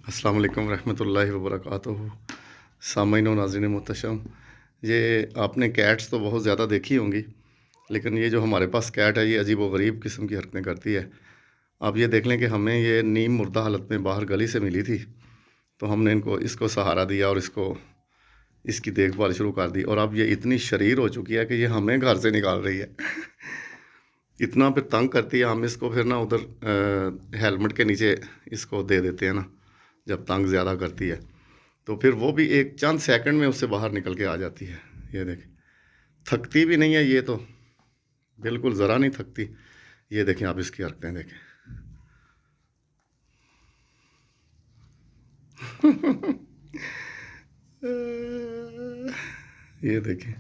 अस्सलाम वालेकुम रहमतुल्लाहि व बरकातुहू। सामईन व नाज़रीन मोहतरम, ये आपने कैट्स तो बहुत ज़्यादा देखी होंगी, लेकिन ये जो हमारे पास कैट है ये अजीब व गरीब किस्म की हरकतें करती है। आप ये देख लें कि हमें ये नीम मुर्दा हालत में बाहर गली से मिली थी, तो हमने इसको सहारा दिया और इसकी देखभाल शुरू कर दी। और अब ये इतनी शरीर हो चुकी है कि ये हमें घर से निकाल रही है। इतना फिर तंग करती है, हम इसको फिर ना उधर हेलमेट के नीचे इसको दे देते हैं ना, जब तंग ज़्यादा करती है तो फिर वो भी एक चंद सेकंड में उससे बाहर निकल के आ जाती है। ये देखें, थकती भी नहीं है ये तो, बिल्कुल ज़रा नहीं थकती। ये देखें, आप इसकी हरकतें देखें। ये देखें।